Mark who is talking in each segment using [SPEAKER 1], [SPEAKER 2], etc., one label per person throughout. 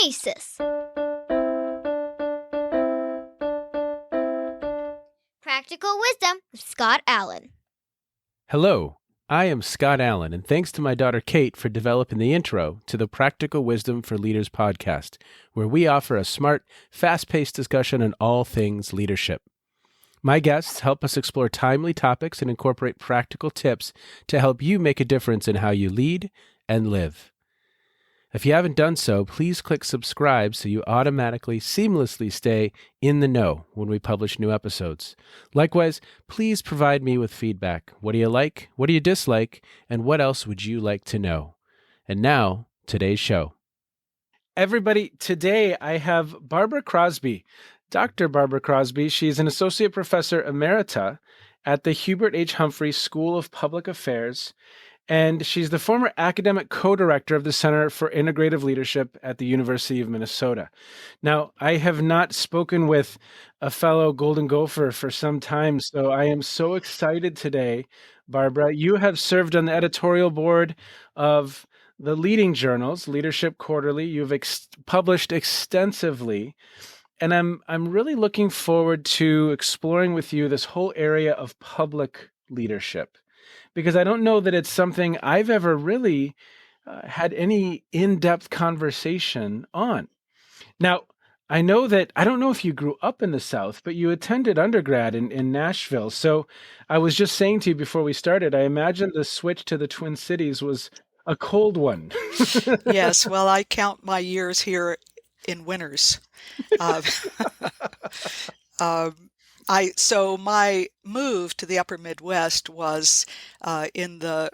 [SPEAKER 1] Phronesis. Practical Wisdom with Scott Allen.
[SPEAKER 2] Hello, I am Scott Allen, and thanks to my daughter Kate for developing the intro to the Practical Wisdom for Leaders podcast, where we offer a smart, fast-paced discussion on all things leadership. My guests help us explore timely topics and incorporate practical tips to help you make a difference in how you lead and live. If you haven't done so, please click subscribe so you automatically, seamlessly stay in the know when we publish new episodes. Likewise, please provide me with feedback. What do you like? What do you dislike? And what else would you like to know? And now, today's show. Everybody, today I have Barbara Crosby, Dr. Barbara Crosby. She's an associate professor emerita at the Hubert H. Humphrey School of Public Affairs, and she's the former academic co-director of the Center for Integrative Leadership at the University of Minnesota. Now, I have not spoken with a fellow Golden Gopher for some time, so I am so excited today, Barbara. You have served on the editorial board of the leading journals, Leadership Quarterly. You've published extensively, and I'm really looking forward to exploring with you this whole area of public leadership, because I don't know that it's something I've ever really had any in-depth conversation on. Now, I don't know if you grew up in the South, but you attended undergrad in Nashville. So I was just saying to you before we started, I imagine the switch to the Twin Cities was a cold one.
[SPEAKER 3] Yes, well, I count my years here in winters. So my move to the upper Midwest was in the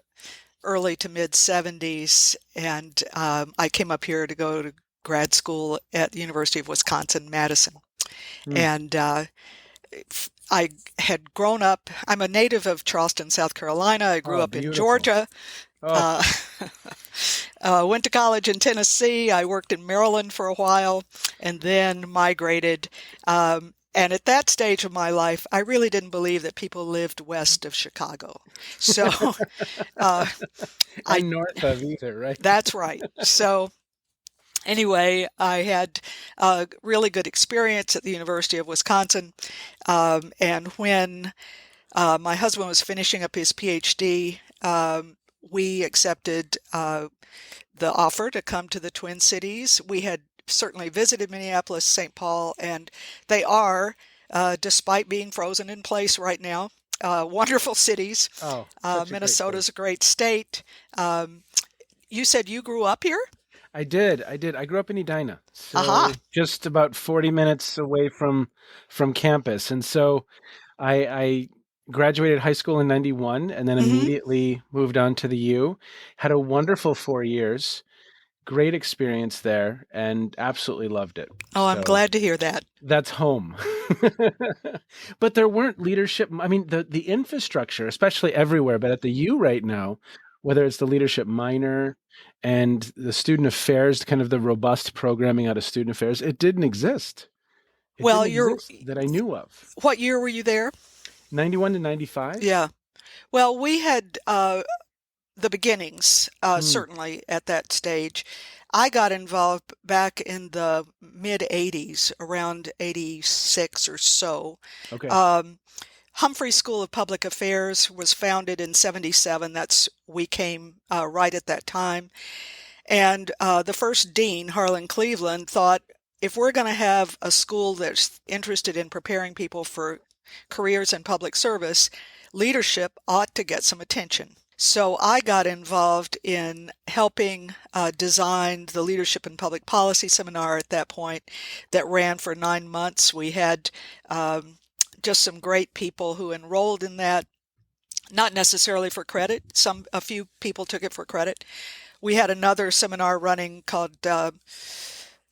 [SPEAKER 3] early to mid 70s, and I came up here to go to grad school at the University of Wisconsin-Madison. And I had grown up, I'm a native of Charleston, South Carolina. I grew up in Georgia. Went to college in Tennessee. I worked in Maryland for a while and then migrated. And at that stage of my life, I really didn't believe that people lived west of Chicago. So,
[SPEAKER 2] and north of either, right?
[SPEAKER 3] That's right. So anyway, I had a really good experience at the University of Wisconsin. And when my husband was finishing up his Ph.D., we accepted the offer to come to the Twin Cities. We had certainly visited Minneapolis, St. Paul, and they are, despite being frozen in place right now, wonderful cities. Minnesota's a great state. You said you grew up here?
[SPEAKER 2] I did. I grew up in Edina, so just about 40 minutes away from campus. And so I graduated high school in 91 and then immediately moved on to the U. Had a wonderful 4 years. Great experience there and absolutely loved it.
[SPEAKER 3] Oh, I'm glad to hear that.
[SPEAKER 2] That's home. But there weren't leadership. I mean, the infrastructure, especially everywhere, but at the U right now, whether it's the leadership minor and the student affairs, kind of the robust programming out of student affairs, it didn't exist. That I knew of.
[SPEAKER 3] What year were you there?
[SPEAKER 2] 91 to 95.
[SPEAKER 3] Yeah. Well, we had the beginnings, certainly at that stage. I got involved back in the mid-'80s, around 86 or so.
[SPEAKER 2] Okay.
[SPEAKER 3] Humphrey School of Public Affairs was founded in 77. We came right at that time. And the first dean, Harlan Cleveland, thought, if we're going to have a school that's interested in preparing people for careers in public service, leadership ought to get some attention. So I got involved in helping design the Leadership in Public Policy seminar at that point that ran for 9 months. We had just some great people who enrolled in that, not necessarily for credit. A few people took it for credit. We had another seminar running called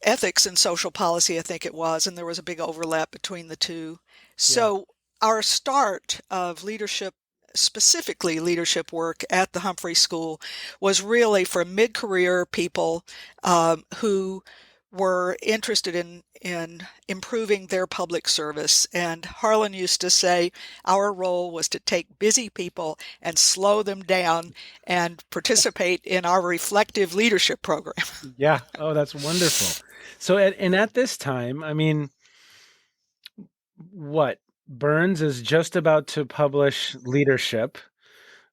[SPEAKER 3] Ethics and Social Policy, I think it was, and there was a big overlap between the two. So our start of leadership, specifically leadership work at the Humphrey School, was really for mid-career people who were interested in improving their public service. And Harlan used to say our role was to take busy people and slow them down and participate in our reflective leadership program.
[SPEAKER 2] Yeah. Oh, that's wonderful. So, at this time, I mean, what? Burns is just about to publish Leadership,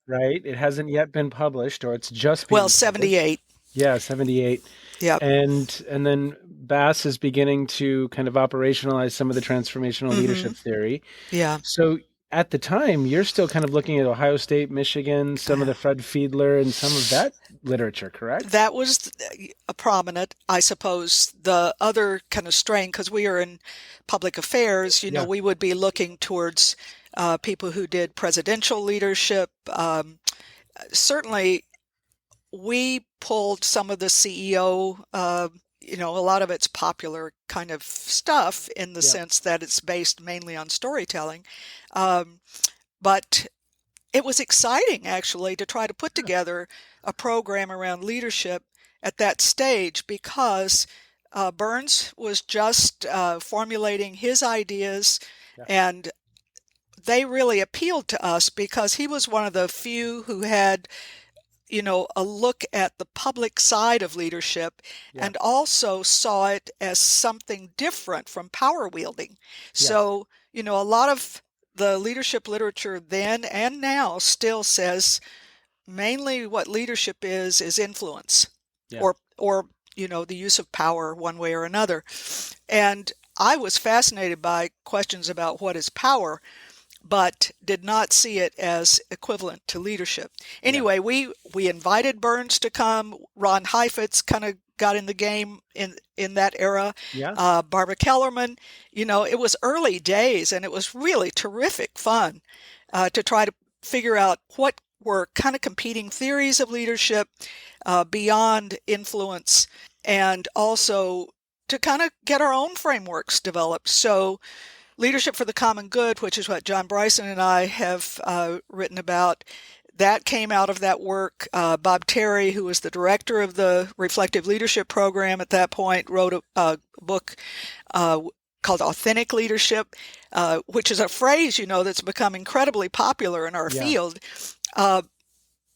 [SPEAKER 2] right? It hasn't yet been published, or it's just
[SPEAKER 3] Well,
[SPEAKER 2] being published.
[SPEAKER 3] 78.
[SPEAKER 2] Yeah, 78.
[SPEAKER 3] Yep.
[SPEAKER 2] And then Bass is beginning to kind of operationalize some of the transformational
[SPEAKER 3] Hmm.
[SPEAKER 2] leadership theory.
[SPEAKER 3] Yeah.
[SPEAKER 2] So at the time, you're still kind of looking at Ohio State, Michigan, some of the Fred Fiedler and some of that literature, correct?
[SPEAKER 3] That was a prominent, I suppose. The other kind of strain, because we are in public affairs,
[SPEAKER 2] Yeah,
[SPEAKER 3] we would be looking towards people who did presidential leadership. Certainly, we pulled some of the CEO, a lot of it's popular kind of stuff in the
[SPEAKER 2] yeah,
[SPEAKER 3] sense that it's based mainly on storytelling. Um, but it was exciting actually to try to put
[SPEAKER 2] yeah,
[SPEAKER 3] together a program around leadership at that stage because Burns was just formulating his ideas,
[SPEAKER 2] yeah,
[SPEAKER 3] and they really appealed to us because he was one of the few who had a look at the public side of leadership
[SPEAKER 2] yeah,
[SPEAKER 3] and also saw it as something different from power wielding.
[SPEAKER 2] yes,
[SPEAKER 3] So, a lot of the leadership literature then and now still says mainly what leadership is influence
[SPEAKER 2] yeah,
[SPEAKER 3] or the use of power one way or another. And I was fascinated by questions about what is power, but did not see it as equivalent to leadership.
[SPEAKER 2] yeah,
[SPEAKER 3] Anyway, we invited Burns to come. Ron Heifetz kind of got in the game in that era.
[SPEAKER 2] yeah,
[SPEAKER 3] Barbara Kellerman, it was early days, and it was really terrific fun to try to figure out what were kind of competing theories of leadership beyond influence, and also to kind of get our own frameworks developed. So Leadership for the Common Good, which is what John Bryson and I have written about, that came out of that work. Bob Terry, who was the director of the Reflective Leadership Program at that point, wrote a book called Authentic Leadership, which is a phrase, that's become incredibly popular in our
[SPEAKER 2] yeah,
[SPEAKER 3] field. Uh,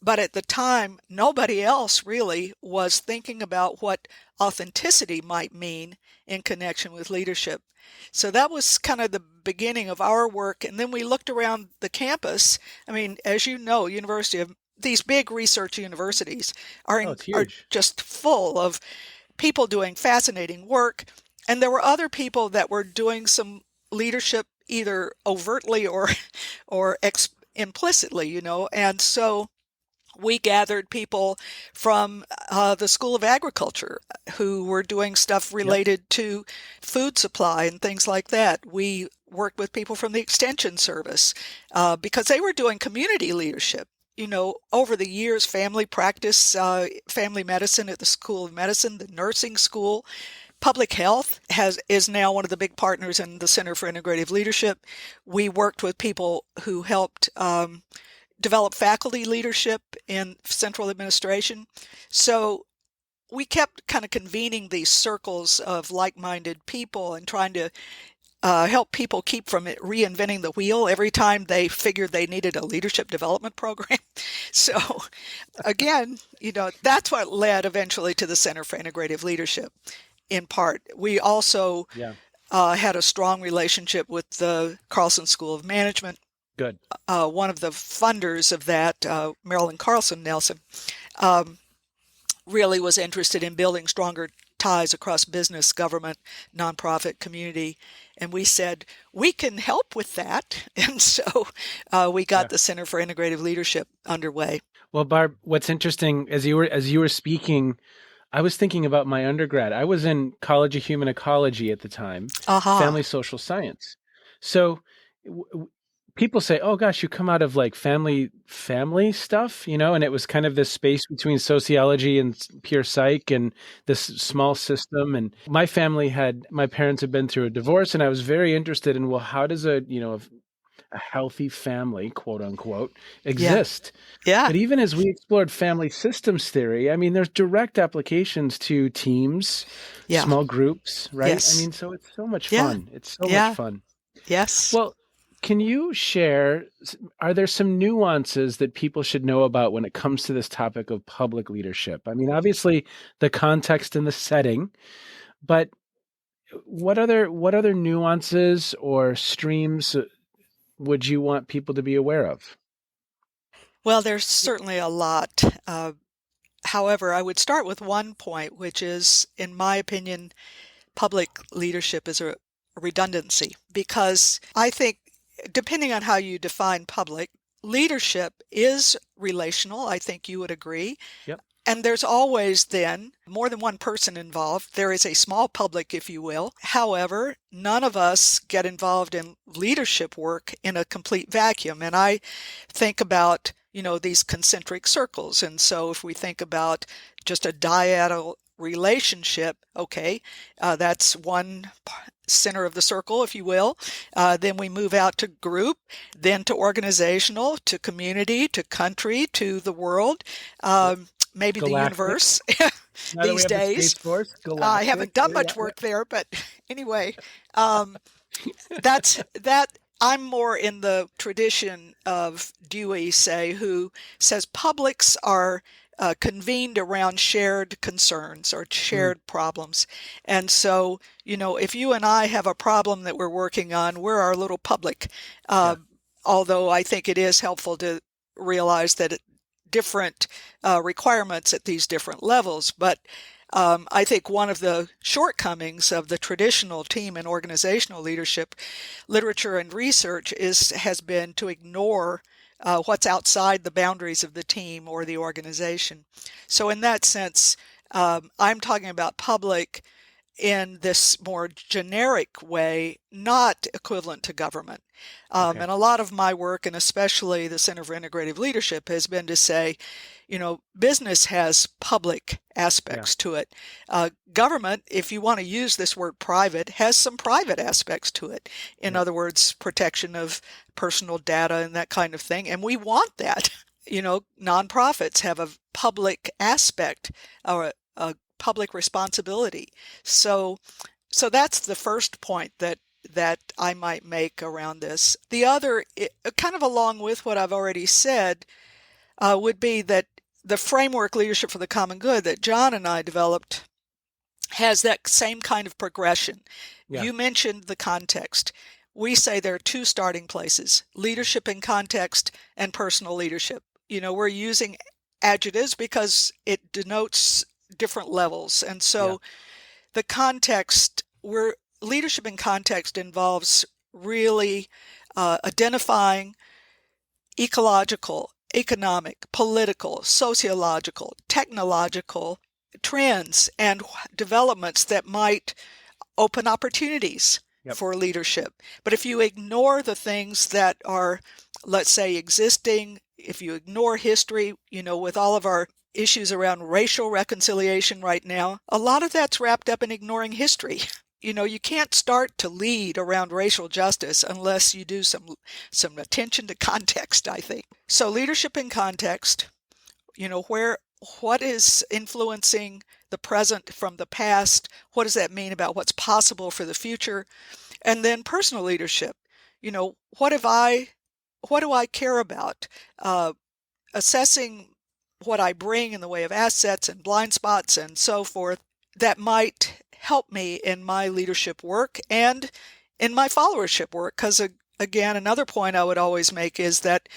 [SPEAKER 3] but at the time, nobody else really was thinking about what authenticity might mean in connection with leadership. So that was kind of the beginning of our work. And then we looked around the campus. I mean, as you know, University of these big research universities
[SPEAKER 2] oh, it's
[SPEAKER 3] are
[SPEAKER 2] huge.
[SPEAKER 3] just full of people doing fascinating work. And there were other people that were doing some leadership either overtly or implicitly, And so we gathered people from the School of Agriculture who were doing stuff
[SPEAKER 2] Yep,
[SPEAKER 3] related to food supply and things like that. We worked with people from the Extension Service because they were doing community leadership. Over the years, family practice, family medicine at the School of Medicine, the nursing school, public health is now one of the big partners in the Center for Integrative Leadership. We worked with people who helped develop faculty leadership in central administration. So we kept kind of convening these circles of like-minded people and trying to help people keep from reinventing the wheel every time they figured they needed a leadership development program. So again, that's what led eventually to the Center for Integrative Leadership in part. We also
[SPEAKER 2] yeah,
[SPEAKER 3] had a strong relationship with the Carlson School of Management.
[SPEAKER 2] good.
[SPEAKER 3] One of the funders of that, Marilyn Carlson Nelson, um, really was interested in building stronger ties across business, government, nonprofit, community. And we said, we can help with that. And so we got
[SPEAKER 2] Yeah.
[SPEAKER 3] the Center for Integrative Leadership underway.
[SPEAKER 2] Well, Barb, what's interesting as you were speaking, I was thinking about my undergrad. I was in College of Human Ecology at the time,
[SPEAKER 3] Aha.
[SPEAKER 2] family social science. So people say, "Oh gosh, you come out of like family stuff," and it was kind of this space between sociology and pure psych and this small system. And my parents had been through a divorce, and I was very interested in, well, how does a healthy family, quote unquote,
[SPEAKER 3] Yeah.
[SPEAKER 2] exist?
[SPEAKER 3] Yeah.
[SPEAKER 2] But even as we explored family systems theory, I mean, there's direct applications to teams,
[SPEAKER 3] Yeah.
[SPEAKER 2] small groups, right? I
[SPEAKER 3] Yes.
[SPEAKER 2] mean, so it's so much
[SPEAKER 3] Yeah.
[SPEAKER 2] fun. It's so much
[SPEAKER 3] Yeah.
[SPEAKER 2] fun.
[SPEAKER 3] Yes.
[SPEAKER 2] Well, can you share, are there some nuances that people should know about when it comes to this topic of public leadership? I mean, obviously, the context and the setting, But what other nuances or streams would you want people to be aware of?
[SPEAKER 3] Well, there's certainly a lot. However, I would start with one point, which is, in my opinion, public leadership is a redundancy, because I think, depending on how you define public, leadership is relational. I think you would agree.
[SPEAKER 2] Yep.
[SPEAKER 3] And there's always then more than one person involved. There is a small public, if you will. However, none of us get involved in leadership work in a complete vacuum. And I think about, these concentric circles. And so if we think about just a dyadal relationship, okay, that's one center of the circle, if you will. Then we move out to group, then to organizational, to community, to country, to the world. Maybe
[SPEAKER 2] Galactic.
[SPEAKER 3] the universe
[SPEAKER 2] Now that we
[SPEAKER 3] these
[SPEAKER 2] have the
[SPEAKER 3] days.
[SPEAKER 2] Space Force,
[SPEAKER 3] I
[SPEAKER 2] galactic.
[SPEAKER 3] haven't done much work there, but anyway, that's that. I'm more in the tradition of Dewey, say, who says publics are convened around shared concerns or shared problems. And so, if you and I have a problem that we're working on, we're our little public. Although I think it is helpful to realize that different requirements at these different levels. But I think one of the shortcomings of the traditional team and organizational leadership literature and research has been to ignore what's outside the boundaries of the team or the organization. So in that sense, I'm talking about public in this more generic way, not equivalent to government.
[SPEAKER 2] Okay.
[SPEAKER 3] And a lot of my work, and especially the Center for Integrative Leadership, has been to say, business has public aspects to it. Government, if you want to use this word private, has some private aspects to it. In other words, protection of personal data and that kind of thing. And we want that. Nonprofits have a public aspect or a public responsibility. So that's the first point that I might make around this. The other, kind of along with what I've already said, would be that the framework Leadership for the Common Good that John and I developed has that same kind of progression.
[SPEAKER 2] Yeah.
[SPEAKER 3] You mentioned the context. We say there are two starting places: leadership in context and personal leadership. We're using adjectives because it denotes different levels. And so the context, leadership in context involves really identifying ecological, economic, political, sociological, technological trends and developments that might open opportunities for leadership. But if you ignore the things that are, let's say, existing, if you ignore history, with all of our issues around racial reconciliation right now, a lot of that's wrapped up in ignoring history. You can't start to lead around racial justice unless you do some attention to context, I think. So leadership in context, what is influencing the present from the past? What does that mean about what's possible for the future? And then personal leadership, what do I care about? Assessing what I bring in the way of assets and blind spots and so forth that might help me in my leadership work and in my followership work. Because again, another point I would always make is that,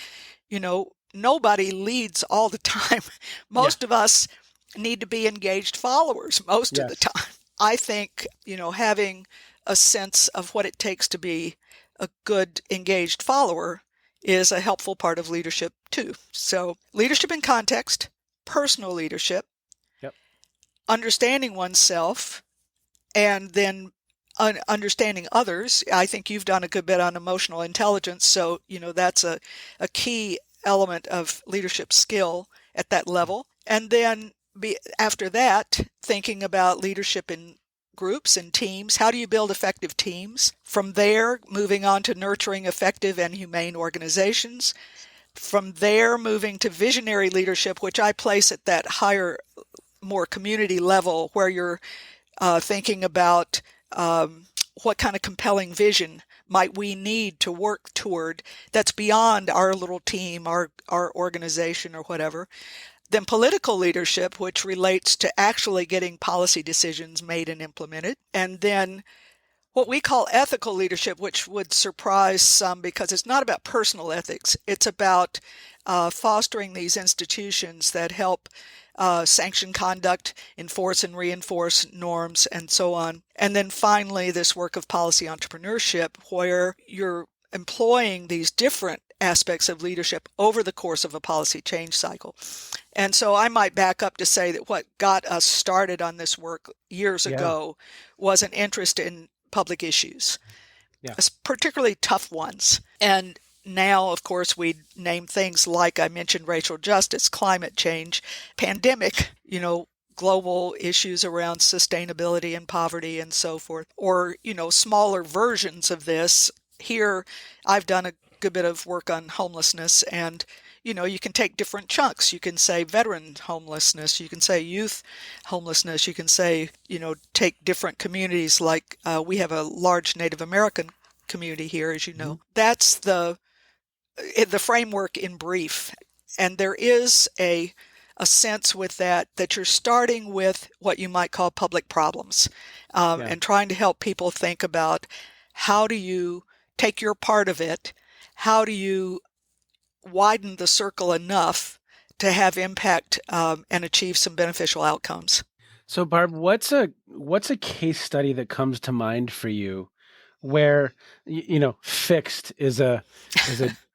[SPEAKER 3] nobody leads all the time. Most of us need to be engaged followers most of the time. I think, having a sense of what it takes to be a good engaged follower is a helpful part of leadership too. So leadership in context, personal leadership, understanding oneself, and then understanding others. I think you've done a good bit on emotional intelligence. So, that's a key element of leadership skill at that level. And then after that, thinking about leadership in groups and teams. How do you build effective teams? From there, moving on to nurturing effective and humane organizations. From there, moving to visionary leadership, which I place at that higher, more community level, where you're thinking about what kind of compelling vision might we need to work toward that's beyond our little team, our organization or whatever. Then political leadership, which relates to actually getting policy decisions made and implemented. And then what we call ethical leadership, which would surprise some because it's not about personal ethics. It's about fostering these institutions that help sanction conduct, enforce and reinforce norms, and so on. And then finally, this work of policy entrepreneurship, where you're employing these different aspects of leadership over the course of a policy change cycle. And so I might back up to say that what got us started on this work years ago was an interest in public issues, particularly tough ones. And now, of course, we name things like I mentioned racial justice, climate change, pandemic, global issues around sustainability and poverty and so forth, or, smaller versions of this. Here, I've done a good bit of work on homelessness, and you can take different chunks. You can say veteran homelessness, you can say youth homelessness, you can say, take different communities like we have a large Native American community here, as you know. Mm-hmm. That's the framework in brief. And there is a sense with that you're starting with what you might call public problems and trying to help people think about how do you take your part of it, how do you widen the circle enough to have impact and achieve some beneficial outcomes.
[SPEAKER 2] So, Barb, what's a case study that comes to mind for you where fixed is a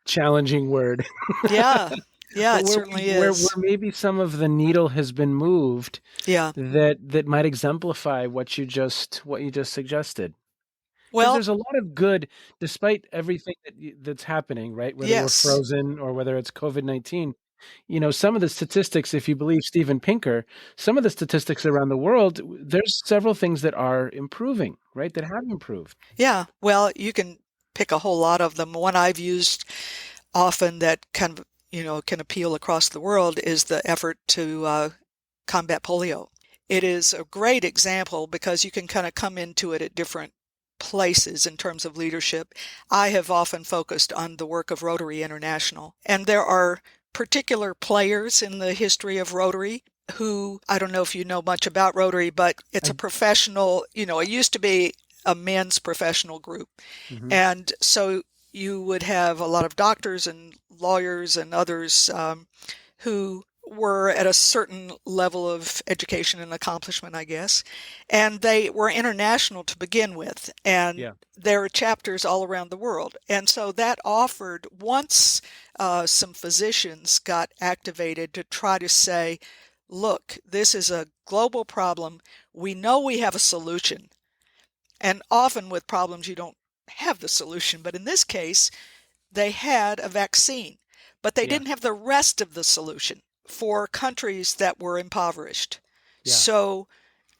[SPEAKER 2] challenging word?
[SPEAKER 3] Yeah, it certainly is.
[SPEAKER 2] Where maybe some of the needle has been moved.
[SPEAKER 3] Yeah,
[SPEAKER 2] that might exemplify what you just suggested. Well, there's a lot of good, despite everything that's happening, right? Whether we're frozen or whether it's COVID-19. Some of the statistics, if you believe Steven Pinker, some of the statistics around the world, there's several things that are improving, right? That have improved.
[SPEAKER 3] Yeah, well, you can pick a whole lot of them. One I've used often that kind of, can appeal across the world is the effort to combat polio. It is a great example because you can kind of come into it at different places in terms of leadership. I have often focused on the work of Rotary International, and there are particular players in the history of Rotary who, I don't know if you know much about Rotary, but it's a professional, it used to be a men's professional group. Mm-hmm. And so you would have a lot of doctors and lawyers and others who were at a certain level of education and accomplishment, I guess. And they were international to begin with. And there are chapters all around the world. And so that offered, once some physicians got activated to try to say, look, this is a global problem. We know we have a solution. And often with problems, you don't have the solution. But in this case, they had a vaccine, but they didn't have the rest of the solution for countries that were impoverished. Yeah. So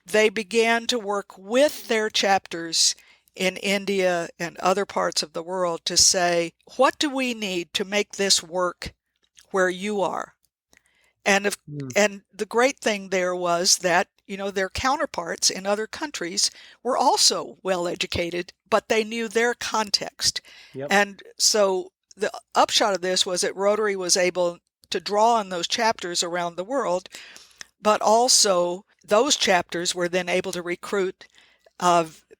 [SPEAKER 3] they began to work with their chapters in India and other parts of the world to say, what do we need to make this work where you are? And the great thing there was that, their counterparts in other countries were also well educated, but they knew their context. Yep. And so the upshot of this was that Rotary was able to draw on those chapters around the world, but also those chapters were then able to recruit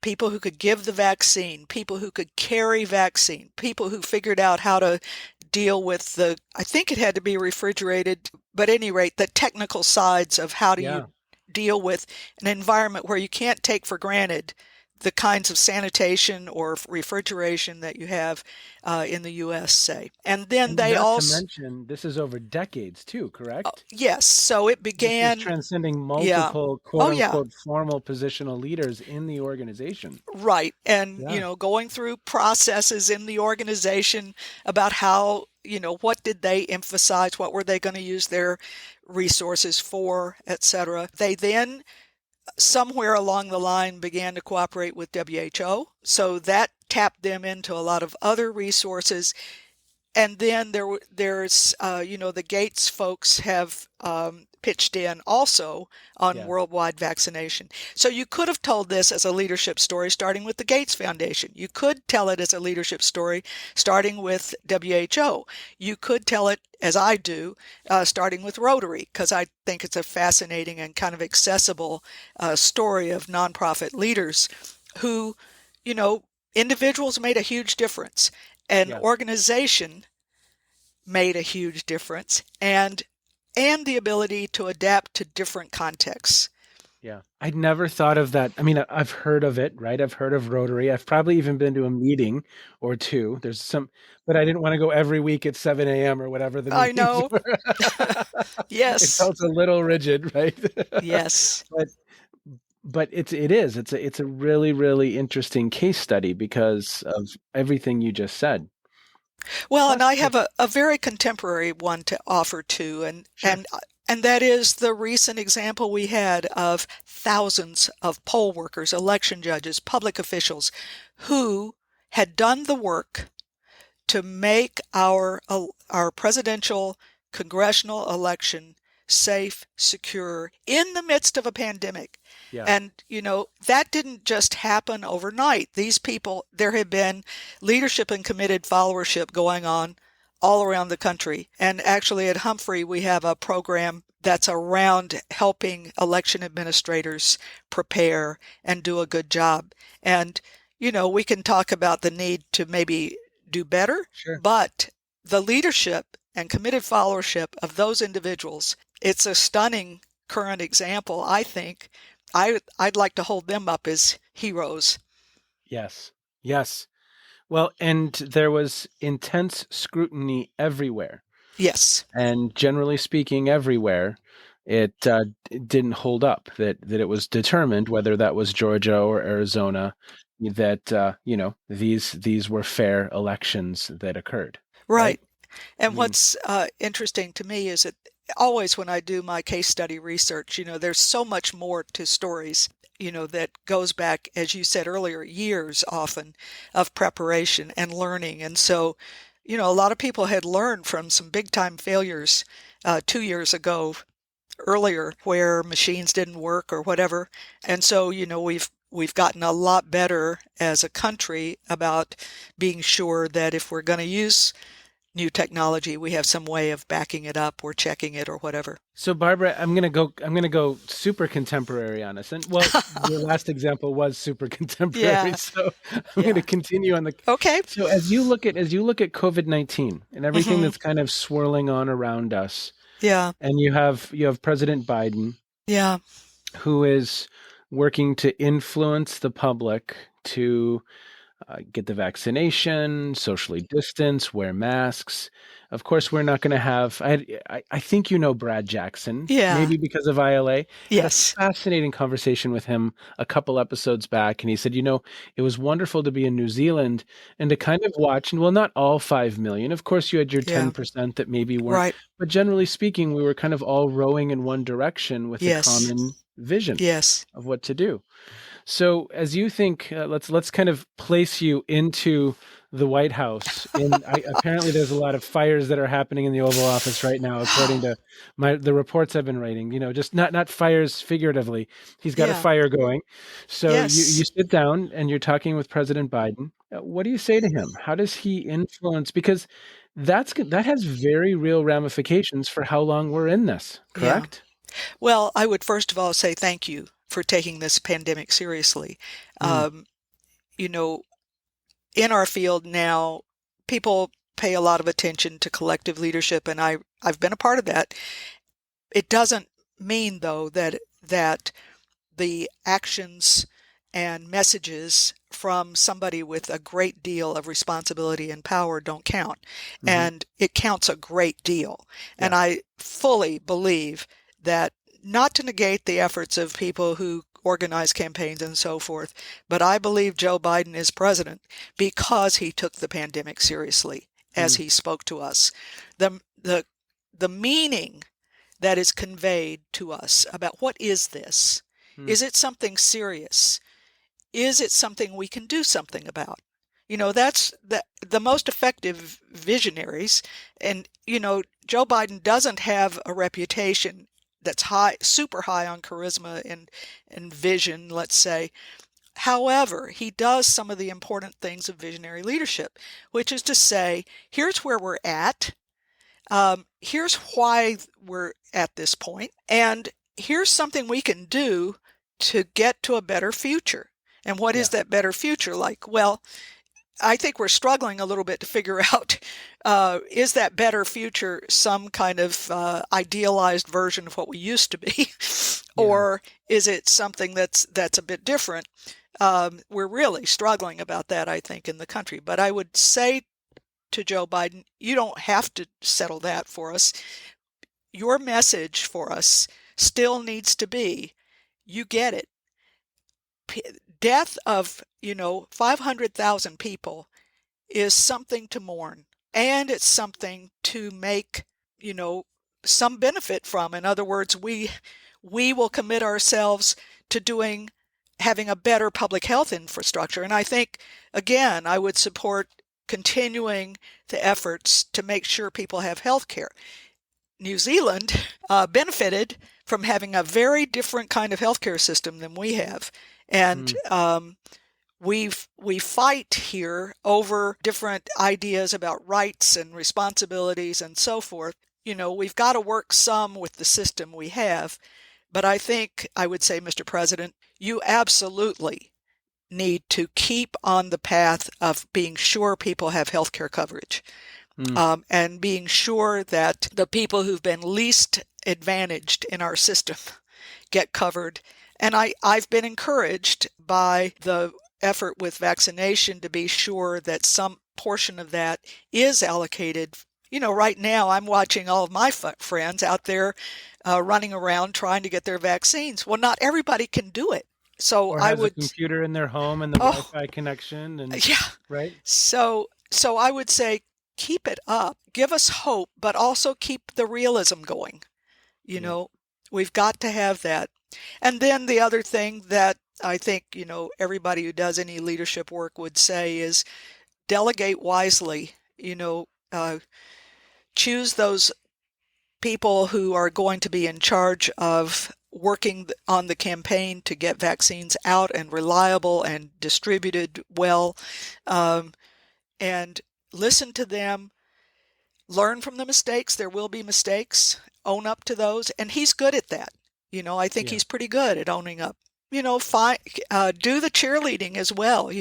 [SPEAKER 3] people who could give the vaccine, people who could carry vaccine, people who figured out how to deal with I think it had to be refrigerated, but at any rate, the technical sides of how do you deal with an environment where you can't take for granted the kinds of sanitation or refrigeration that you have in the U.S., say. And then they also...
[SPEAKER 2] to mention, this is over decades too, correct?
[SPEAKER 3] Yes. So it began...
[SPEAKER 2] This is transcending multiple quote-unquote formal positional leaders in the organization.
[SPEAKER 3] Right. And, going through processes in the organization about how, what did they emphasize, what were they going to use their resources for, et cetera. They then... somewhere along the line began to cooperate with WHO. So that tapped them into a lot of other resources. And then there's, the Gates folks have pitched in also on
[SPEAKER 2] Yeah.
[SPEAKER 3] worldwide vaccination. So you could have told this as a leadership story starting with the Gates Foundation. You could tell it as a leadership story starting with WHO. You could tell it, as I do, starting with Rotary, because I think it's a fascinating and kind of accessible story of nonprofit leaders who, individuals made a huge difference. An
[SPEAKER 2] Yeah.
[SPEAKER 3] organization made a huge difference, and the ability to adapt to different contexts.
[SPEAKER 2] Yeah. I'd never thought of that. I mean, I've heard of it, right? I've heard of Rotary. I've probably even been to a meeting or two. There's some, but I didn't want to go every week at 7 a.m. or whatever the
[SPEAKER 3] I
[SPEAKER 2] meetings
[SPEAKER 3] know.
[SPEAKER 2] were. It
[SPEAKER 3] Yes.
[SPEAKER 2] felt a little rigid, right?
[SPEAKER 3] Yes.
[SPEAKER 2] But it's a really, really interesting case study because of everything you just said.
[SPEAKER 3] Well, and
[SPEAKER 2] Plus,
[SPEAKER 3] I have a very contemporary one to offer too,
[SPEAKER 2] sure.
[SPEAKER 3] and that is the recent example we had of thousands of poll workers, election judges, public officials who had done the work to make our presidential congressional election safe, secure in the midst of a pandemic.
[SPEAKER 2] Yeah.
[SPEAKER 3] And, that didn't just happen overnight. These people, there had been leadership and committed followership going on all around the country. And actually at Humphrey, we have a program that's around helping election administrators prepare and do a good job. And, we can talk about the need to maybe do better,
[SPEAKER 2] Sure.
[SPEAKER 3] but the leadership and committed followership of those individuals, it's a stunning current example, I think. I'd like to hold them up as heroes.
[SPEAKER 2] Yes. Yes. Well, and there was intense scrutiny everywhere.
[SPEAKER 3] Yes.
[SPEAKER 2] And generally speaking, everywhere, it didn't hold up. That it was determined, whether that was Georgia or Arizona, that these were fair elections that occurred.
[SPEAKER 3] Right.
[SPEAKER 2] Right. I
[SPEAKER 3] And
[SPEAKER 2] mean,
[SPEAKER 3] what's interesting to me is that always when I do my case study research, there's so much more to stories, that goes back, as you said earlier, years often of preparation and learning. And so, a lot of people had learned from some big time failures 2 years ago earlier where machines didn't work or whatever. And so, we've gotten a lot better as a country about being sure that if we're going to use new technology, we have some way of backing it up or checking it or whatever.
[SPEAKER 2] so Barbara, I'm gonna go super contemporary on us. And well, your last example was super contemporary,
[SPEAKER 3] Yeah,
[SPEAKER 2] so I'm gonna
[SPEAKER 3] yeah.
[SPEAKER 2] continue on the.
[SPEAKER 3] Okay.
[SPEAKER 2] So as you look at COVID-19 and everything
[SPEAKER 3] Hmm.
[SPEAKER 2] that's kind of swirling on around us,
[SPEAKER 3] Yeah,
[SPEAKER 2] and you have President Biden
[SPEAKER 3] yeah,
[SPEAKER 2] who is working to influence the public to get the vaccination, socially distance, wear masks. Of course, we're not going to have. I think Brad Jackson,
[SPEAKER 3] yeah,
[SPEAKER 2] maybe because of ILA. Had a
[SPEAKER 3] yes,
[SPEAKER 2] fascinating conversation with him a couple episodes back, and he said, it was wonderful to be in New Zealand and to kind of watch. And well, not all 5 million. Of course, you had your
[SPEAKER 3] yeah,
[SPEAKER 2] 10% that maybe weren't.
[SPEAKER 3] right,
[SPEAKER 2] But generally speaking, we were kind of all rowing in one direction with a
[SPEAKER 3] yes,
[SPEAKER 2] common vision
[SPEAKER 3] yes,
[SPEAKER 2] of what to do. So, as you think, let's kind of place you into the White House. Apparently, there's a lot of fires that are happening in the Oval Office right now, according to the reports I've been reading. Just not fires figuratively. He's got a
[SPEAKER 3] yeah,
[SPEAKER 2] fire going. So you
[SPEAKER 3] yes,
[SPEAKER 2] sit down and you're talking with President Biden. What do you say to him? How does he influence? Because that has very real ramifications for how long we're in this.
[SPEAKER 3] yeah.
[SPEAKER 2] Correct?
[SPEAKER 3] Well, I would first of all say thank you for taking this pandemic seriously.
[SPEAKER 2] Mm,
[SPEAKER 3] Um, you know, in our field now, people pay a lot of attention to collective leadership, and I've been a part of that. It doesn't mean, though, that the actions and messages from somebody with a great deal of responsibility and power don't count.
[SPEAKER 2] hmm.
[SPEAKER 3] And it counts a great deal. And
[SPEAKER 2] Yeah.
[SPEAKER 3] I fully believe that, not to negate the efforts of people who organize campaigns and so forth, but I believe Joe Biden is president because he took the pandemic seriously as
[SPEAKER 2] Mm,
[SPEAKER 3] he spoke to us. The, the, the meaning that is conveyed to us about what is this?
[SPEAKER 2] mm,
[SPEAKER 3] Is it something serious? Is it something we can do something about? That's the most effective visionaries. And, Joe Biden doesn't have a reputation that's high, super high on charisma and vision, let's say. However, he does some of the important things of visionary leadership, which is to say, here's where we're at. Here's why we're at this point, and here's something we can do to get to a better future. And what is that better future like? Well, I think we're struggling a little bit to figure out, is that better future some kind of idealized version of what we used to be, or is it something that's a bit different? We're really struggling about that, I think, in the country. But I would say to Joe Biden, you don't have to settle that for us. Your message for us still needs to be, you get it. Death of, 500,000 people is something to mourn, and it's something to make, some benefit from. In other words, we will commit ourselves to having a better public health infrastructure. And I think, again, I would support continuing the efforts to make sure people have health care. New Zealand benefited from having a very different kind of healthcare system than we have. And we fight here over different ideas about rights and responsibilities and so forth. We've got to work some with the system we have. But I think I would say, Mr. President, you absolutely need to keep on the path of being sure people have health care coverage. And being sure that the people who've been least advantaged in our system get covered. And I've been encouraged by the effort with vaccination to be sure that some portion of that is allocated. Right now I'm watching all of my friends out there running around trying to get their vaccines. Well, not everybody can do it. So
[SPEAKER 2] or has a computer in their home and the Wi-Fi connection. And right.
[SPEAKER 3] So I would say, keep it up, give us hope, but also keep the realism going. We've got to have that. And then the other thing that I think, everybody who does any leadership work would say is delegate wisely, choose those people who are going to be in charge of working on the campaign to get vaccines out and reliable and distributed well, and listen to them, learn from the mistakes. There will be mistakes, own up to those. And he's good at that. I think he's pretty good at owning up. Do the cheerleading as well,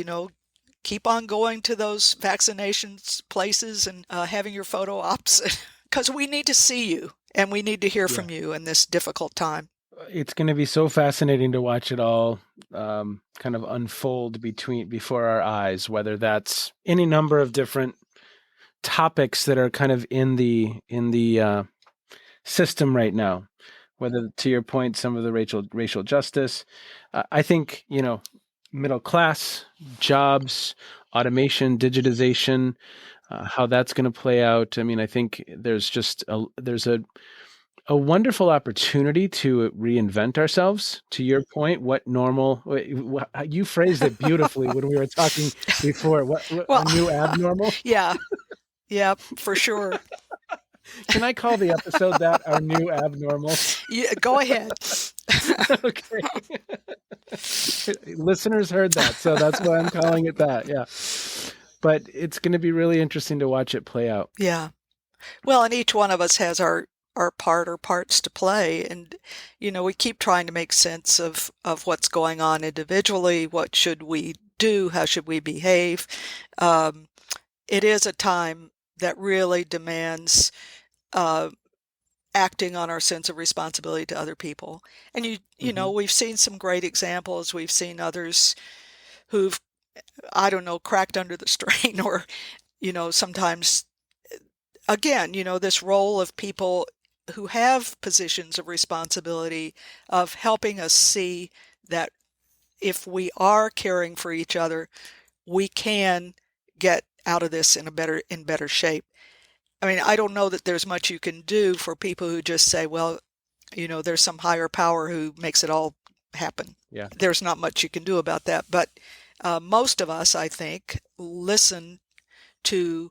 [SPEAKER 3] keep on going to those vaccinations places and having your photo ops, because we need to see you and we need to hear from you in this difficult time.
[SPEAKER 2] It's going to be so fascinating to watch it all kind of unfold before our eyes, whether that's any number of different topics that are kind of in the system right now, whether, to your point, some of the racial justice. I think, middle class, jobs, automation, digitization, how that's going to play out. I mean, I think there's a wonderful opportunity to reinvent ourselves. To your point, you phrased it beautifully when we were talking before. A new abnormal?
[SPEAKER 3] Yeah, for sure.
[SPEAKER 2] Can I call the episode that, our new abnormal?
[SPEAKER 3] Yeah, go ahead.
[SPEAKER 2] Okay. Listeners heard that, so that's why I'm calling it that. Yeah. But it's going to be really interesting to watch it play out.
[SPEAKER 3] Yeah. Well, and each one of us has our part or parts to play. And, we keep trying to make sense of what's going on individually. What should we do? How should we behave? It is a time that really demands acting on our sense of responsibility to other people. And we've seen some great examples. We've seen others who've, cracked under the strain, or, sometimes, again, this role of people who have positions of responsibility of helping us see that if we are caring for each other, we can get out of this in better shape. I mean, I don't know that there's much you can do for people who just say, well, there's some higher power who makes it all happen.
[SPEAKER 2] Yeah.
[SPEAKER 3] There's not much you can do about that. But most of us, I think, listen to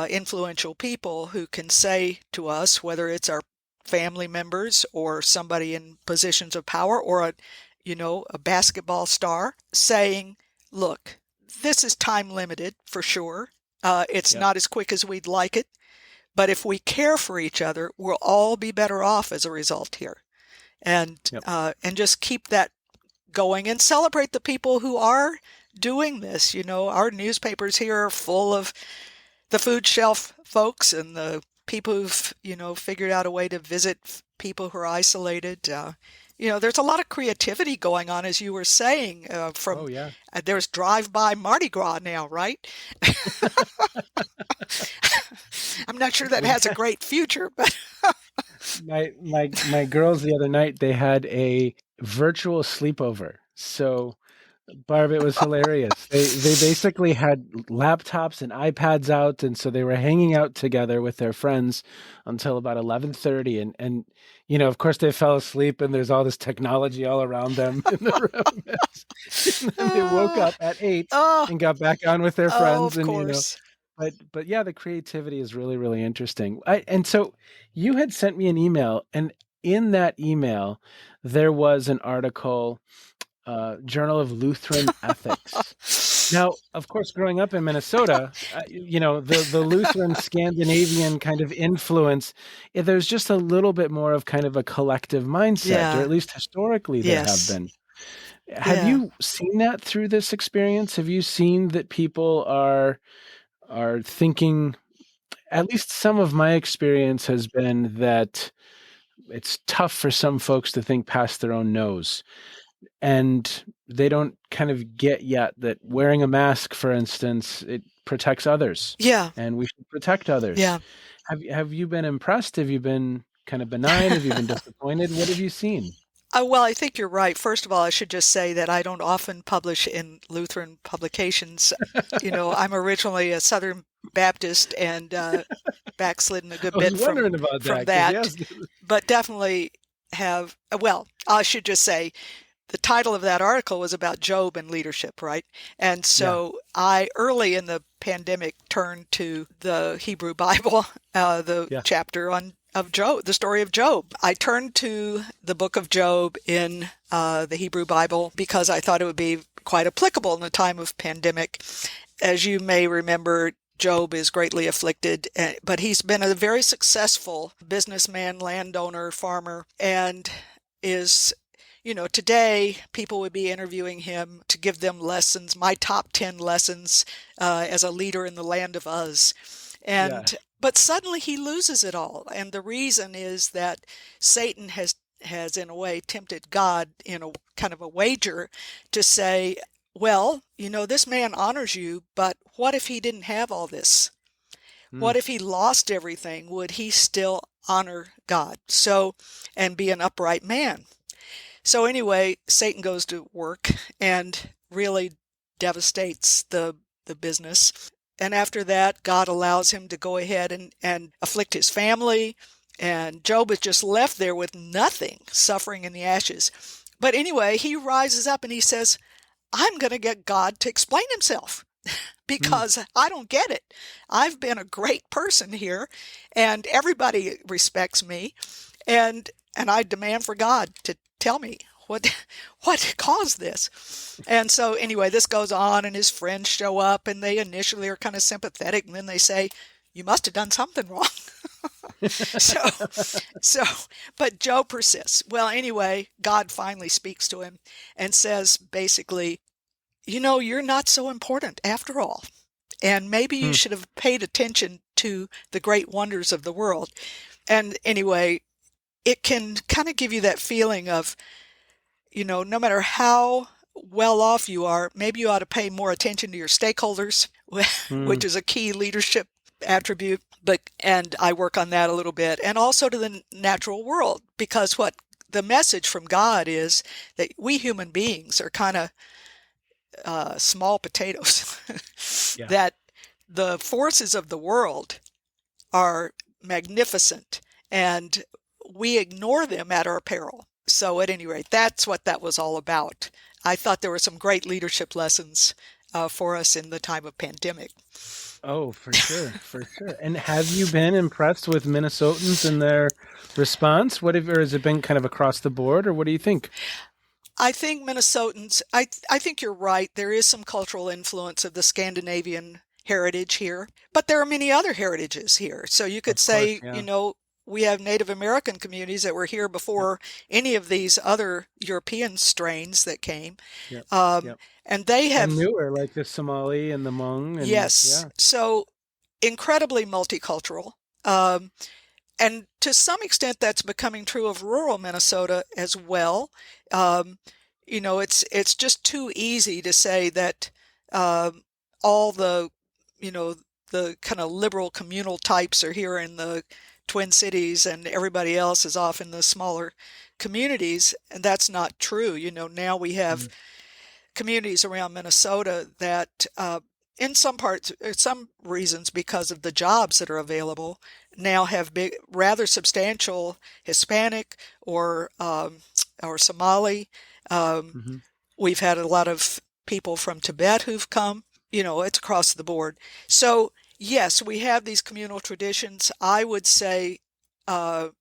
[SPEAKER 3] influential people who can say to us, whether it's our family members or somebody in positions of power or a basketball star saying, look, this is time limited for sure. It's
[SPEAKER 2] Yep.
[SPEAKER 3] not as quick as we'd like it. But if we care for each other, we'll all be better off as a result here. And
[SPEAKER 2] Yep.
[SPEAKER 3] and just keep that going and celebrate the people who are doing this. Our newspapers here are full of the food shelf folks and the people who've, figured out a way to visit people who are isolated. There's a lot of creativity going on, as you were saying,
[SPEAKER 2] Oh, yeah.
[SPEAKER 3] there's drive-by Mardi Gras now, right? I'm not sure that
[SPEAKER 2] We
[SPEAKER 3] has a great future, but
[SPEAKER 2] my girls the other night, they had a virtual sleepover. So Barb, it was hilarious. They basically had laptops and iPads out, and so they were hanging out together with their friends until about 11:30, and of course they fell asleep, and there's all this technology all around them in the room. And then they woke up at 8
[SPEAKER 3] oh,
[SPEAKER 2] and got back on with their
[SPEAKER 3] oh,
[SPEAKER 2] friends,
[SPEAKER 3] of
[SPEAKER 2] and
[SPEAKER 3] course.
[SPEAKER 2] but yeah, the creativity is really, really interesting. And so you had sent me an email, and in that email there was an article, Journal of Lutheran Ethics. Now, of course, growing up in Minnesota, the Lutheran Scandinavian kind of influence, there's just a little bit more of kind of a collective mindset, or
[SPEAKER 3] Yeah.
[SPEAKER 2] at least historically there have
[SPEAKER 3] Yes.
[SPEAKER 2] been. Have
[SPEAKER 3] Yeah.
[SPEAKER 2] you seen that through this experience? Have you seen that people are thinking, at least some of my experience has been that it's tough for some folks to think past their own nose, and they don't kind of get yet that wearing a mask, for instance, it protects others,
[SPEAKER 3] Yeah.
[SPEAKER 2] and we should protect others.
[SPEAKER 3] Yeah.
[SPEAKER 2] Have you been impressed? Have you been kind of benign? Have you been disappointed? What have you seen?
[SPEAKER 3] Well, I think you're right. First of all, I should just say that I don't often publish in Lutheran publications. I'm originally a Southern Baptist and backslidden a good
[SPEAKER 2] I was
[SPEAKER 3] bit from
[SPEAKER 2] wondering about that
[SPEAKER 3] from
[SPEAKER 2] because
[SPEAKER 3] that,
[SPEAKER 2] yes,
[SPEAKER 3] but definitely have. Well, I should just say the title of that article was about Job and leadership, right? And
[SPEAKER 2] yeah,
[SPEAKER 3] so I, early in the pandemic, turned to the Hebrew Bible, the
[SPEAKER 2] yeah,
[SPEAKER 3] chapter of Job, the story of Job. I turned to the book of Job in the Hebrew Bible because I thought it would be quite applicable in the time of pandemic. As you may remember, Job is greatly afflicted, but he's been a very successful businessman, landowner, farmer, and is, today people would be interviewing him to give them lessons, my top 10 lessons as a leader in the land of Uz.
[SPEAKER 2] yeah.
[SPEAKER 3] But suddenly he loses it all. And the reason is that Satan has in a way tempted God in a kind of a wager to say, well, this man honors you, but what if he didn't have all this?
[SPEAKER 2] Mm,
[SPEAKER 3] What if he lost everything? Would he still honor God? So, and be an upright man? So anyway, Satan goes to work and really devastates the business. And after that, God allows him to go ahead and afflict his family. And Job is just left there with nothing, suffering in the ashes. But anyway, he rises up and he says, I'm going to get God to explain himself
[SPEAKER 2] mm.
[SPEAKER 3] because I don't get it. I've been a great person here and everybody respects me. And I demand for God to tell me what caused this. And so anyway, this goes on and his friends show up and they initially are kind of sympathetic and then they say, you must have done something wrong. so so but Job persists. Well, anyway, God finally speaks to him and says basically, you're not so important after all. And maybe you
[SPEAKER 2] Mm.
[SPEAKER 3] should have paid attention to the great wonders of the world. And anyway, it can kind of give you that feeling of, no matter how well off you are, maybe you ought to pay more attention to your stakeholders, which
[SPEAKER 2] Mm.
[SPEAKER 3] is a key leadership attribute. And I work on that a little bit, and also to the natural world, because what the message from God is that we human beings are kind of small potatoes,
[SPEAKER 2] Yeah.
[SPEAKER 3] that the forces of the world are magnificent and we ignore them at our peril. So at any rate, that's what that was all about. I thought there were some great leadership lessons for us in the time of pandemic.
[SPEAKER 2] Oh, for sure, for sure. And have you been impressed with Minnesotans and their response? Or has it been kind of across the board, or what do you think?
[SPEAKER 3] I think Minnesotans, I think you're right. There is some cultural influence of the Scandinavian heritage here, but there are many other heritages here. So you could
[SPEAKER 2] Of course,
[SPEAKER 3] say,
[SPEAKER 2] yeah.
[SPEAKER 3] we have Native American communities that were here
[SPEAKER 2] Yep,
[SPEAKER 3] before any of these other European strains that came.
[SPEAKER 2] yep,
[SPEAKER 3] Um,
[SPEAKER 2] yep.
[SPEAKER 3] and they
[SPEAKER 2] And
[SPEAKER 3] have,
[SPEAKER 2] newer, like the Somali and the Hmong, and
[SPEAKER 3] yes,
[SPEAKER 2] yeah.
[SPEAKER 3] so incredibly multicultural. Um, and to some extent, that's becoming true of rural Minnesota as well. Um, it's just too easy to say that um, all you know, the kind of liberal communal types are here in the Twin Cities, and everybody else is off in the smaller communities, and that's not true. Now we have
[SPEAKER 2] Mm,
[SPEAKER 3] communities around Minnesota that, in some parts, some reasons because of the jobs that are available, now have big, rather substantial Hispanic or Somali. Um,
[SPEAKER 2] mhm.
[SPEAKER 3] we've had a lot of people from Tibet who've come. It's across the board. So yes, we have these communal traditions. I would say.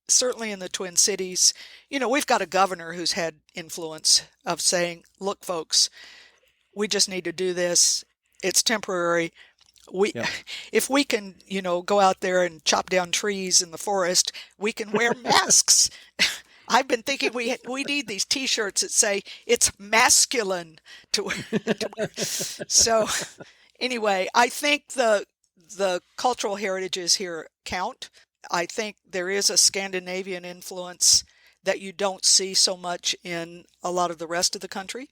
[SPEAKER 3] Certainly in the Twin Cities, we've got a governor who's had influence of saying, look, folks, we just need to do this. It's temporary. We,
[SPEAKER 2] Yep.
[SPEAKER 3] if we can, go out there and chop down trees in the forest, we can wear masks. I've been thinking we need these T-shirts that say it's masculine to to wear. So anyway, I think the cultural heritages here count. I think there is a Scandinavian influence that you don't see so much in a lot of the rest of the country.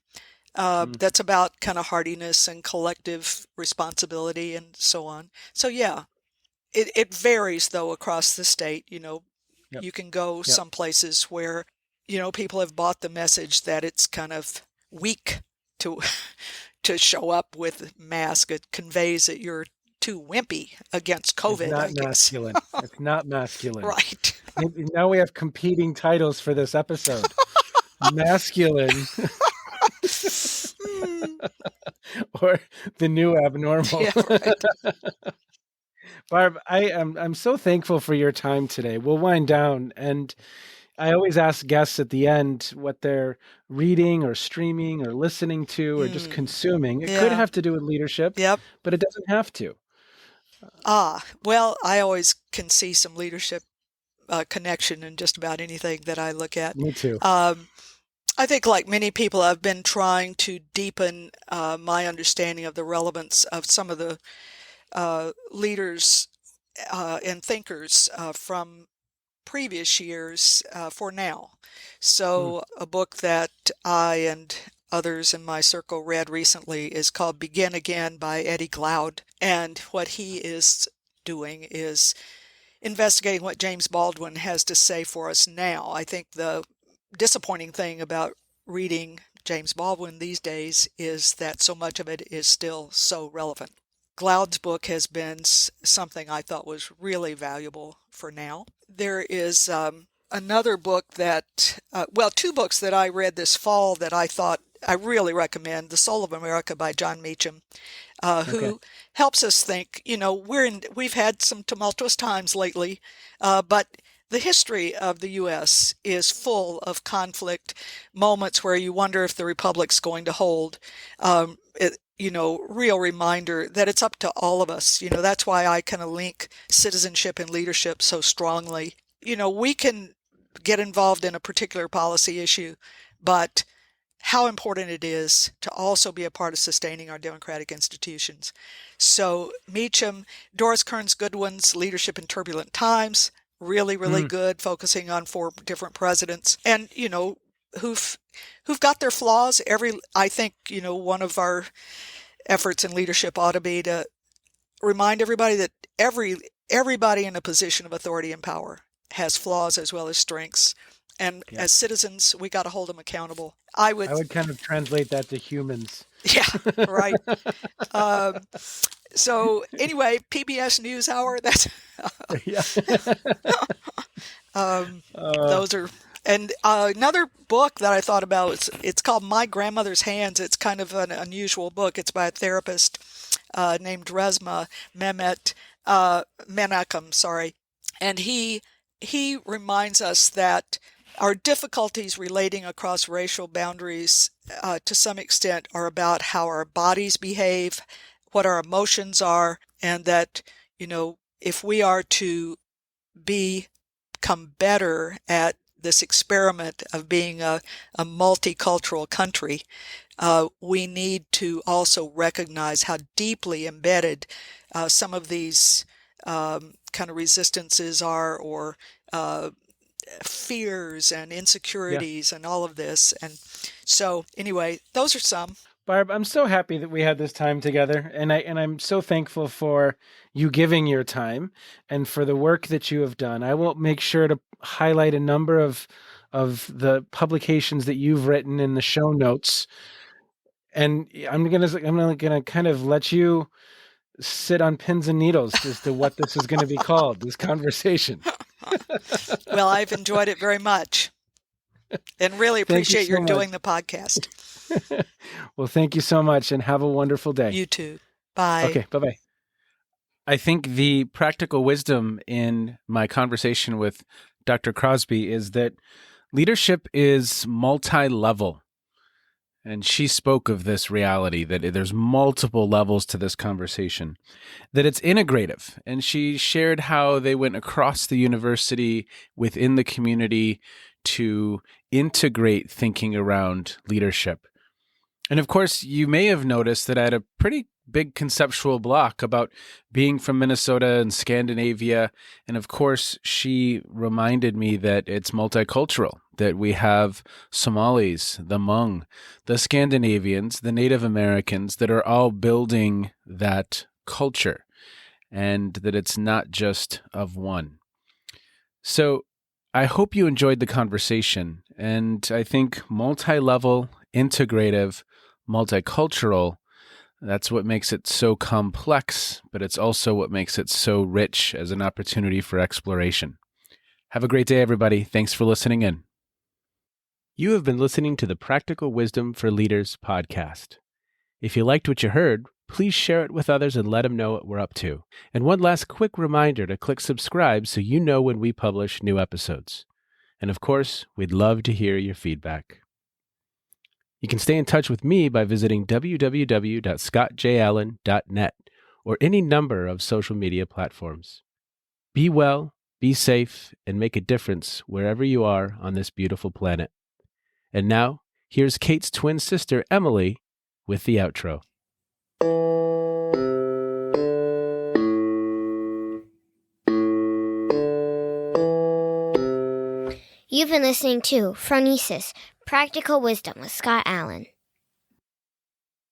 [SPEAKER 2] Mm,
[SPEAKER 3] That's about kind of hardiness and collective responsibility and so on. So yeah, it varies though across the state.
[SPEAKER 2] yep,
[SPEAKER 3] You can go
[SPEAKER 2] yep.
[SPEAKER 3] some places where, people have bought the message that it's kind of weak to to show up with mask. It conveys that you're too wimpy against
[SPEAKER 2] It's
[SPEAKER 3] COVID,
[SPEAKER 2] not
[SPEAKER 3] I guess.
[SPEAKER 2] masculine. It's not masculine.
[SPEAKER 3] Right.
[SPEAKER 2] Now we have competing titles for this episode. Masculine
[SPEAKER 3] Hmm.
[SPEAKER 2] or the new abnormal.
[SPEAKER 3] Yeah, right.
[SPEAKER 2] Barb, I'm so thankful for your time today. We'll wind down, and I always ask guests at the end what they're reading or streaming or listening to or just
[SPEAKER 3] Mm.
[SPEAKER 2] consuming. It could
[SPEAKER 3] Yeah.
[SPEAKER 2] have to do with leadership,
[SPEAKER 3] Yep.
[SPEAKER 2] but it doesn't have to.
[SPEAKER 3] Well, I always can see some leadership connection in just about anything that I look at.
[SPEAKER 2] Me too.
[SPEAKER 3] Um, I think, like many people, I've been trying to deepen my understanding of the relevance of some of the leaders and thinkers from previous years for now.
[SPEAKER 2] Mm,
[SPEAKER 3] So, a book that I and others in my circle read recently is called Begin Again by Eddie Glaude. And what he is doing is investigating what James Baldwin has to say for us now. I think the disappointing thing about reading James Baldwin these days is that so much of it is still so relevant. Glaude's book has been something I thought was really valuable for now. There is another book two books that I read this fall that I thought I really recommend. The Soul of America by John Meacham,
[SPEAKER 2] okay.
[SPEAKER 3] who helps us think. We've had some tumultuous times lately, but the history of the U.S. is full of conflict, moments where you wonder if the republic's going to hold. Real reminder that it's up to all of us. That's why I kind of link citizenship and leadership so strongly. We can get involved in a particular policy issue, but how important it is to also be a part of sustaining our democratic institutions. So Meacham, Doris Kearns Goodwin's Leadership in Turbulent Times, really, really
[SPEAKER 2] Mm,
[SPEAKER 3] good, focusing on 4 different presidents, and who've got their flaws. I think one of our efforts in leadership ought to be to remind everybody that everybody in a position of authority and power has flaws as well as strengths. And
[SPEAKER 2] yeah.
[SPEAKER 3] as citizens, we got to hold them accountable.
[SPEAKER 2] I would kind of translate that to humans.
[SPEAKER 3] Yeah, right. Um, so anyway, PBS NewsHour. That's
[SPEAKER 2] Yeah.
[SPEAKER 3] um,
[SPEAKER 2] Uh,
[SPEAKER 3] those are. And another book that I thought about it's called My Grandmother's Hands. It's kind of an unusual book. It's by a therapist, named Resma Menachem, sorry. And he reminds us that our difficulties relating across racial boundaries to some extent are about how our bodies behave, what our emotions are, and that, if we are to become better at this experiment of being a multicultural country, we need to also recognize how deeply embedded some of these kind of resistances are, or fears and insecurities and all of this. And so anyway, those are some.
[SPEAKER 2] Barb, I'm so happy that we had this time together, and I'm so thankful for you giving your time and for the work that you have done. I will make sure to highlight a number of the publications that you've written in the show notes, and I'm gonna kind of let you sit on pins and needles as to what this is going to be called, this conversation.
[SPEAKER 3] Well, I've enjoyed it very much, and really appreciate your doing the podcast.
[SPEAKER 2] Well, thank you so much, and have a wonderful day.
[SPEAKER 3] You too. Bye.
[SPEAKER 2] Okay, bye-bye. I think the practical wisdom in my conversation with Dr. Crosby is that leadership is multi-level. And she spoke of this reality, that there's multiple levels to this conversation, that it's integrative. And she shared how they went across the university, within the community, to integrate thinking around leadership. And of course, you may have noticed that I had a pretty big conceptual block about being from Minnesota and Scandinavia. And of course, she reminded me that it's multicultural, that we have Somalis, the Hmong, the Scandinavians, the Native Americans that are all building that culture, and that it's not just of one. So I hope you enjoyed the conversation. And I think multi-level, integrative, multicultural, that's what makes it so complex, but it's also what makes it so rich as an opportunity for exploration. Have a great day, everybody. Thanks for listening in. You have been listening to the Practical Wisdom for Leaders podcast. If you liked what you heard, please share it with others and let them know what we're up to. And one last quick reminder to click subscribe so you know when we publish new episodes. And of course, we'd love to hear your feedback. You can stay in touch with me by visiting www.scottjallen.net or any number of social media platforms. Be well, be safe, and make a difference wherever you are on this beautiful planet. And now, here's Kate's twin sister, Emily, with the outro.
[SPEAKER 1] You've been listening to Phronesis, Practical Wisdom with Scott Allen.